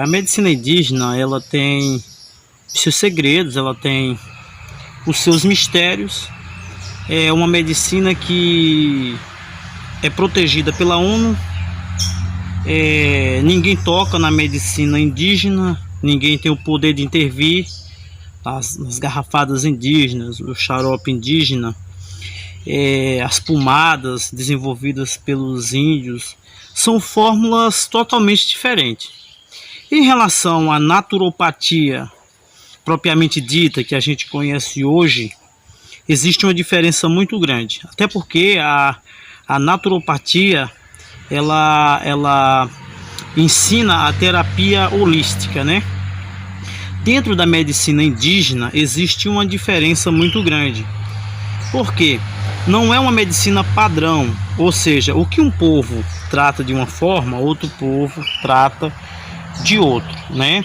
A medicina indígena, ela tem seus segredos, ela tem os seus mistérios. É uma medicina que é protegida pela ONU. Ninguém toca na medicina indígena, ninguém tem o poder de intervir. As garrafadas indígenas, o xarope indígena, as pomadas desenvolvidas pelos índios, são fórmulas totalmente diferentes. Em relação à naturopatia propriamente dita, que a gente conhece hoje, existe uma diferença muito grande. Até porque a naturopatia ela ensina a terapia holística, né? Dentro da medicina indígena existe uma diferença muito grande. Por quê? Não é uma medicina padrão, ou seja, o que um povo trata de uma forma, outro povo trata de outro, né?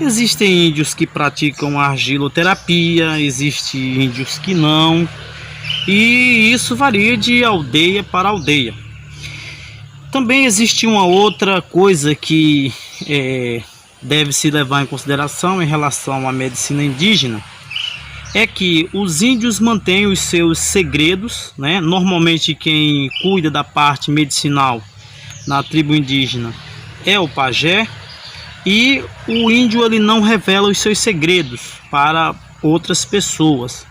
Existem índios que praticam argiloterapia, existem índios que não, e isso varia de aldeia para aldeia. Também existe uma outra coisa que deve se levar em consideração em relação à medicina indígena, é que os índios mantêm os seus segredos, né? Normalmente quem cuida da parte medicinal na tribo indígena é o pajé, e o índio ele não revela os seus segredos para outras pessoas.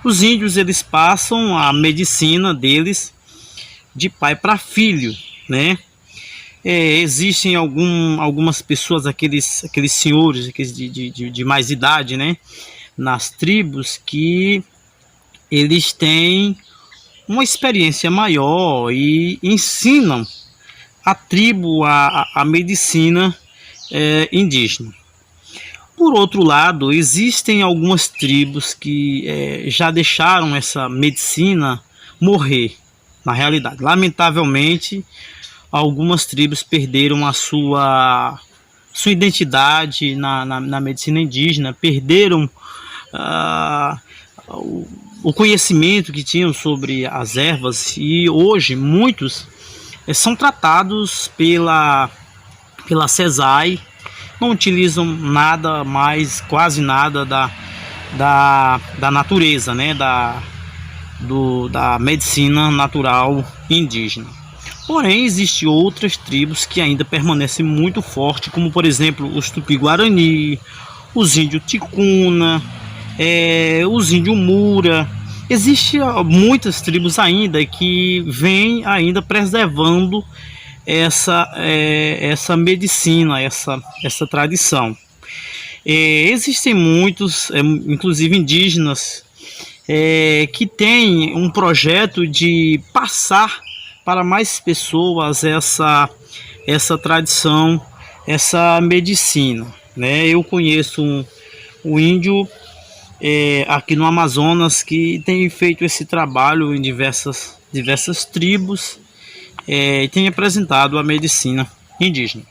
Os índios eles passam a medicina deles de pai para filho, né? Existem algumas pessoas, aqueles senhores de mais idade, né, nas tribos, que eles têm uma experiência maior e ensinam a tribo a medicina indígena. Por outro lado, existem algumas tribos que já deixaram essa medicina morrer. Na realidade, lamentavelmente, algumas tribos perderam a sua identidade na medicina indígena, perderam o conhecimento que tinham sobre as ervas, e hoje muitos são tratados pela CESAI, não utilizam nada mais, quase nada da natureza, né? Da medicina natural indígena. Porém, existem outras tribos que ainda permanecem muito fortes, como por exemplo os Tupi-Guarani, os índios Ticuna, os índios Mura. Existem muitas tribos ainda que vêm ainda preservando essa medicina, essa tradição. Existem muitos, inclusive indígenas, que têm um projeto de passar para mais pessoas essa tradição, essa medicina, né? Eu conheço um índio aqui no Amazonas que tem feito esse trabalho em diversas tribos, e tem apresentado a medicina indígena.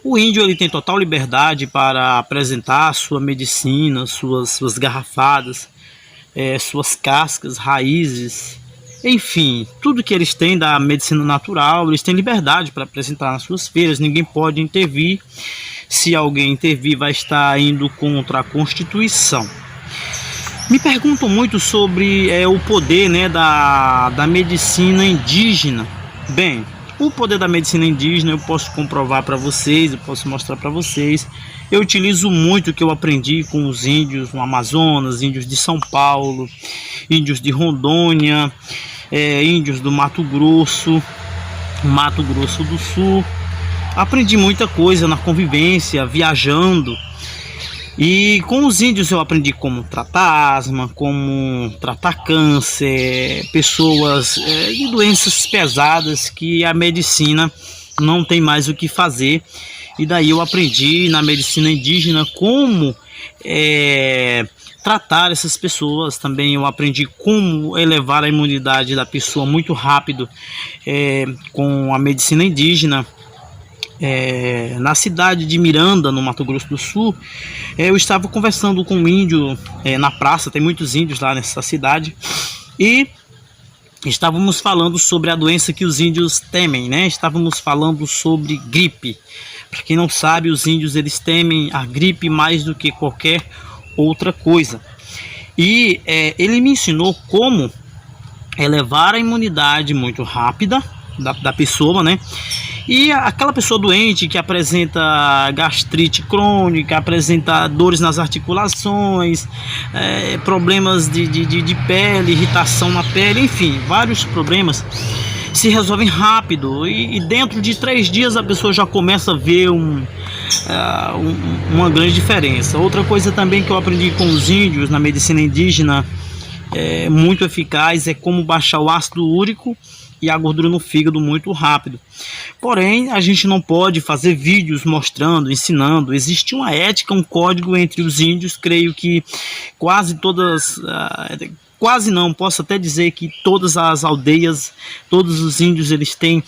O índio ele tem total liberdade para apresentar sua medicina, suas garrafadas, suas cascas, raízes, enfim, tudo que eles têm da medicina natural, eles têm liberdade para apresentar nas suas feiras. Ninguém pode intervir. Se alguém intervir, vai estar indo contra a Constituição. Me perguntam muito sobre o poder, né, da medicina indígena. Bem, o poder da medicina indígena eu posso comprovar para vocês, eu posso mostrar para vocês. Eu utilizo muito o que eu aprendi com os índios no Amazonas, índios de São Paulo, índios de Rondônia, índios do Mato Grosso do Sul. Aprendi muita coisa na convivência, viajando. E com os índios eu aprendi como tratar asma, como tratar câncer, pessoas de doenças pesadas que a medicina não tem mais o que fazer. E daí eu aprendi na medicina indígena como tratar essas pessoas. Também eu aprendi como elevar a imunidade da pessoa muito rápido com a medicina indígena. na cidade de Miranda, no Mato Grosso do Sul, eu estava conversando com um índio na praça. Tem muitos índios lá nessa cidade, e estávamos falando sobre a doença que os índios temem, né? Estávamos falando sobre gripe. Para quem não sabe, os índios, eles temem a gripe mais do que qualquer outra coisa. E ele me ensinou como elevar a imunidade muito rápida da pessoa, né? E aquela pessoa doente que apresenta gastrite crônica, apresenta dores nas articulações, problemas de pele, irritação na pele, enfim, vários problemas se resolvem rápido, e dentro de 3 dias a pessoa já começa a ver uma grande diferença. Outra coisa também que eu aprendi com os índios na medicina indígena, muito eficaz, é como baixar o ácido úrico e a gordura no fígado muito rápido. Porém, a gente não pode fazer vídeos mostrando, ensinando. Existe uma ética, um código entre os índios. Creio que quase todas, quase não, posso até dizer que todas as aldeias, todos os índios, eles têm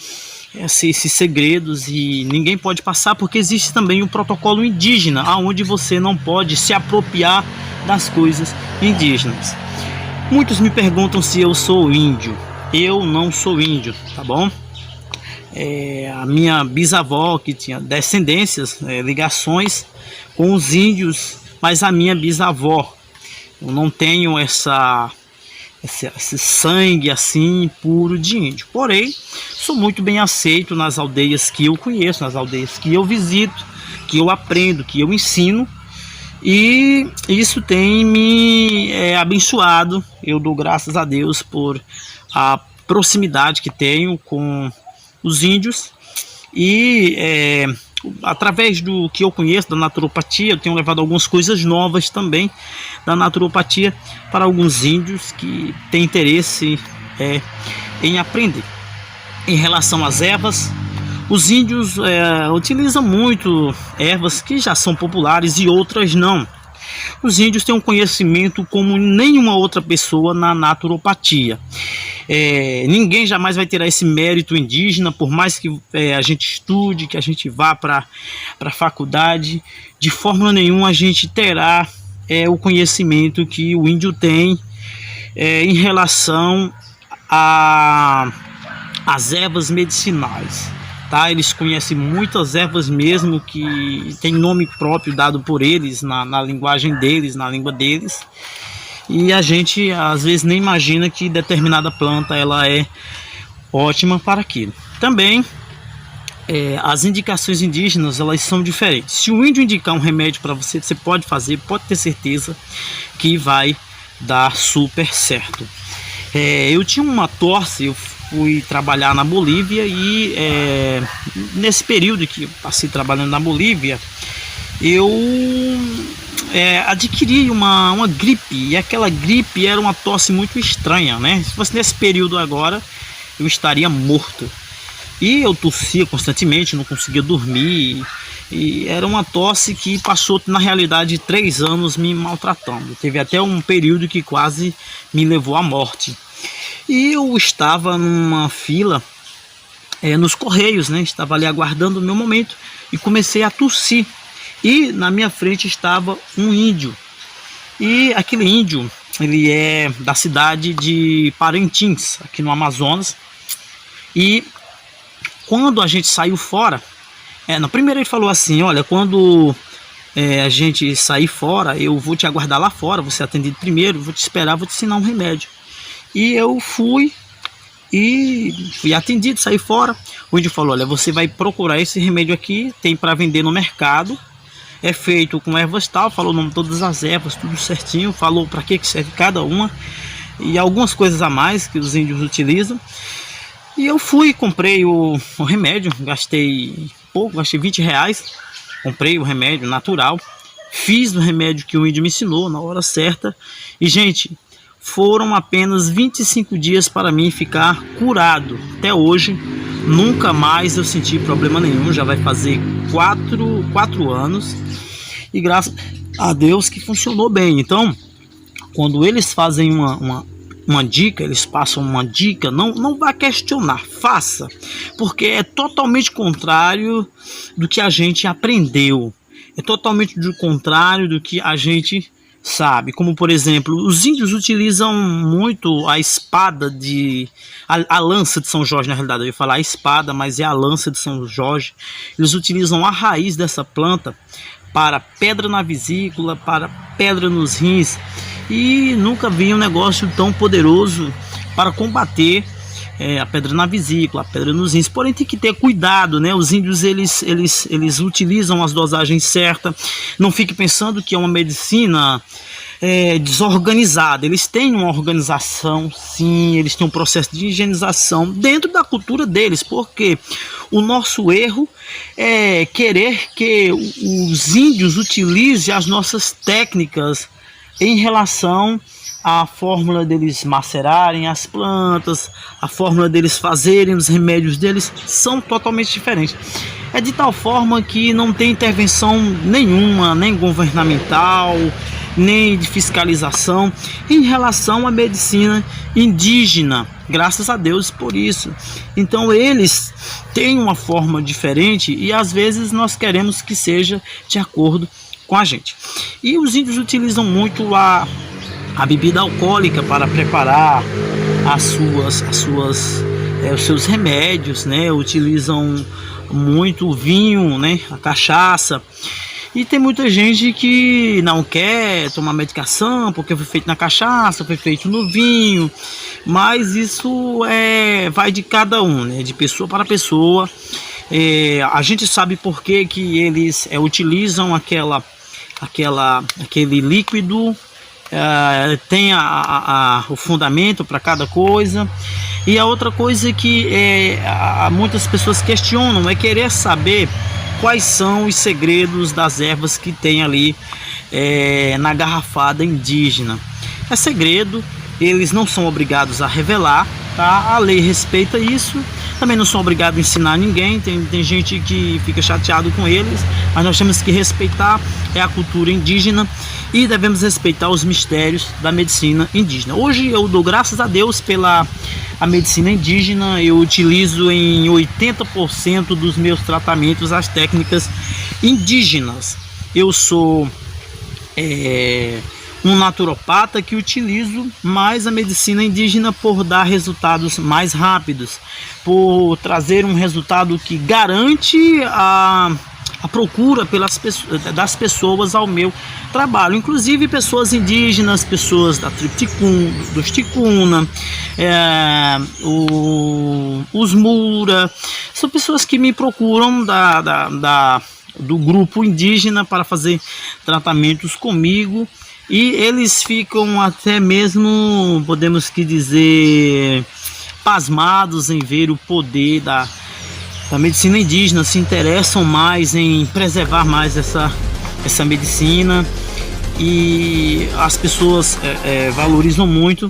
esses segredos, e ninguém pode passar, porque existe também um protocolo indígena, onde você não pode se apropriar das coisas indígenas. Muitos me perguntam se eu sou índio. Eu não sou índio, tá bom? A minha bisavó, que tinha descendências, ligações com os índios, mas a minha bisavó, eu não tenho esse sangue assim puro de índio. Porém, sou muito bem aceito nas aldeias que eu conheço, nas aldeias que eu visito, que eu aprendo, que eu ensino. E isso tem me abençoado. Eu dou graças a Deus por a proximidade que tenho com os índios, e através do que eu conheço da naturopatia, eu tenho levado algumas coisas novas também da naturopatia para alguns índios que têm interesse em aprender. Em relação às ervas, os índios utilizam muito ervas que já são populares e outras não. Os índios têm um conhecimento como nenhuma outra pessoa na naturopatia. Ninguém jamais vai ter esse mérito indígena, por mais que a gente estude, que a gente vá para a faculdade. De forma nenhuma a gente terá o conhecimento que o índio tem em relação às ervas medicinais. Tá? Eles conhecem muitas ervas mesmo, que tem nome próprio dado por eles, na linguagem deles, na língua deles. E a gente às vezes nem imagina que determinada planta ela é ótima para aquilo. Também as indicações indígenas, elas são diferentes. Se o índio indicar um remédio para você, você pode fazer, pode ter certeza que vai dar super certo. Eu tinha uma tosse, eu fui trabalhar na Bolívia, e nesse período que eu passei trabalhando na Bolívia, eu adquiri uma gripe, e aquela gripe era uma tosse muito estranha, né? Se fosse nesse período agora, eu estaria morto. E eu tossia constantemente, não conseguia dormir, e era uma tosse que passou, na realidade, 3 anos me maltratando. Teve até um período que quase me levou à morte. E eu estava numa fila nos Correios, né? Estava ali aguardando o meu momento e comecei a tossir. E na minha frente estava um índio. E aquele índio, ele é da cidade de Parintins, aqui no Amazonas. E quando a gente saiu fora, na primeira ele falou assim: olha, quando a gente sair fora, eu vou te aguardar lá fora, você é atendido primeiro, vou te esperar, vou te ensinar um remédio. E eu fui atendido, saí fora. O índio falou: olha, você vai procurar esse remédio aqui, tem para vender no mercado, é feito com ervas tal, falou o nome de todas as ervas, tudo certinho, falou para que serve cada uma e algumas coisas a mais que os índios utilizam. E eu fui, comprei o remédio, gastei pouco, gastei R$20, comprei o remédio natural, fiz o remédio que o índio me ensinou na hora certa. E gente, foram apenas 25 dias para mim ficar curado. Até hoje, nunca mais eu senti problema nenhum. Já vai fazer 4 anos. E graças a Deus que funcionou bem. Então, quando eles fazem um uma dica, eles passam uma dica, não vá questionar, faça, porque é totalmente contrário do que a gente aprendeu, é totalmente do contrário do que a gente sabe. Como, por exemplo, os índios utilizam muito a espada a lança de São Jorge. Na realidade eu ia falar a espada, mas é a lança de São Jorge. Eles utilizam a raiz dessa planta para pedra na vesícula, para pedra nos rins, e nunca vi um negócio tão poderoso para combater a pedra na vesícula, a pedra nos rins. Porém tem que ter cuidado, né? Os índios eles utilizam as dosagens certas. Não fique pensando que é uma medicina desorganizada. Eles têm uma organização, sim, eles têm um processo de higienização dentro da cultura deles, porque o nosso erro é querer que os índios utilizem as nossas técnicas em relação à fórmula deles macerarem as plantas, a fórmula deles fazerem os remédios deles, são totalmente diferentes. É de tal forma que não tem intervenção nenhuma, nem governamental, nem de fiscalização em relação à medicina indígena, graças a Deus por isso. Então eles têm uma forma diferente e às vezes nós queremos que seja de acordo com a gente. E os índios utilizam muito a bebida alcoólica para preparar os seus remédios, né? Utilizam muito o vinho, né? A cachaça. E tem muita gente que não quer tomar medicação porque foi feito na cachaça, foi feito no vinho, mas isso vai de cada um, né? De pessoa para pessoa. A gente sabe por que eles utilizam aquele líquido, tem o fundamento para cada coisa. E a outra coisa que muitas pessoas questionam é querer saber quais são os segredos das ervas que tem ali na garrafada indígena. É segredo, eles não são obrigados a revelar, tá? A lei respeita isso. Também não são obrigados a ensinar ninguém. Tem gente que fica chateado com eles, mas nós temos que respeitar a cultura indígena e devemos respeitar os mistérios da medicina indígena. Hoje eu dou graças a Deus pela medicina indígena. Eu utilizo em 80% dos meus tratamentos as técnicas indígenas. Eu sou um naturopata que utilizo mais a medicina indígena por dar resultados mais rápidos, por trazer um resultado que garante a procura das pessoas ao meu trabalho, inclusive pessoas indígenas, pessoas da tribo dos Ticuna, os Mura, são pessoas que me procuram do grupo indígena para fazer tratamentos comigo. E eles ficam até mesmo, podemos que dizer, pasmados em ver o poder da medicina indígena, se interessam mais em preservar mais essa medicina, e as pessoas valorizam muito.